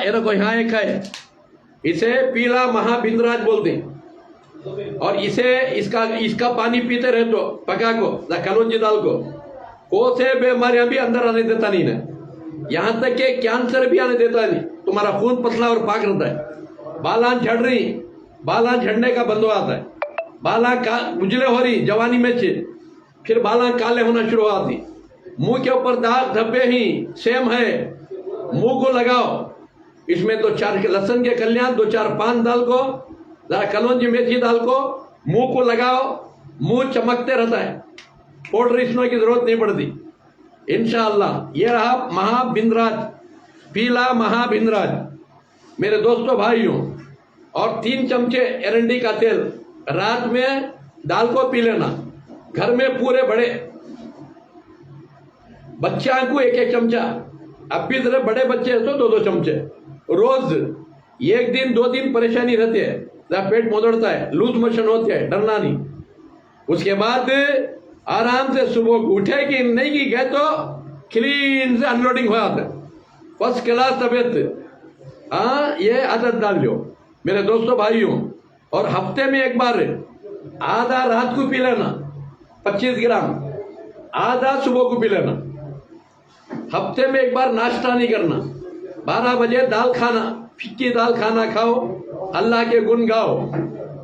ये देखो यहाँ एक है, इसे पीला महाबिंदराज बोलते हैं। और इसे इसका पानी पीते रहे तो पका को कलौंजी दाल को से बीमारियां भी अंदर आने देता नहीं ना, यहाँ तक कि कैंसर भी आने देता नहीं। तुम्हारा खून पतला और पाक रहता है। बालां झड़ रही, बालां झड़ने का बंदो आता है, बालां उजले हो रही जवानी में से, फिर बालां काले होना शुरू आती, मुंह के ऊपर दाग धब्बे ही सेम है, मुंह को लगाओ। इसमें 2-4 लहसुन के कलियां, 2-4 पान डाल को, जरा कलौंजी मेथी डाल को मुंह को लगाओ, मुंह चमकते रहता है, पाउडर इसमें की जरूरत नहीं पड़ती इंशाअल्लाह। ये रहा महाबिंदराज, पीला महाबिंदराज मेरे दोस्तों भाइयों। और 3 चमचे एरंडी का तेल रात में डाल को पी लेना। घर में पूरे बड़े बच्चा को 1-1 चमचा, अब भी तरह बड़े बच्चे हैं तो 2-2 चमचे रोज। 1 दिन 2 दिन परेशानी रहती है, पेट मोदड़ता है, लूज मोशन होते हैं, डरना नहीं। उसके बाद आराम से सुबह को उठे कि नहीं की गए तो क्लीन से अनलोडिंग हो जाता है, फर्स्ट क्लास तबियत। हाँ, ये आदत डाल लो मेरे दोस्तों भाइयों। और हफ्ते में एक बार आधा रात को पी लेना 25 ग्राम, आधा सुबह को पी लेना। हफ्ते में एक बार नाश्ता नहीं करना, 12 बजे दाल खाना, फिक्की दाल खाना खाओ, अल्लाह के गुण गाओ।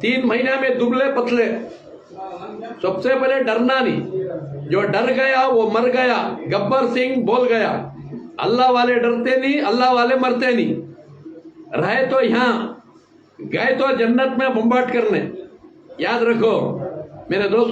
3 महीने में दुबले पतले। सबसे पहले डरना नहीं, जो डर गया वो मर गया, गब्बर सिंह बोल गया। अल्लाह वाले डरते नहीं, अल्लाह वाले मरते नहीं। रहे तो यहाँ, गए तो जन्नत में बम्बाट करने। याद रखो मेरे दोस्त।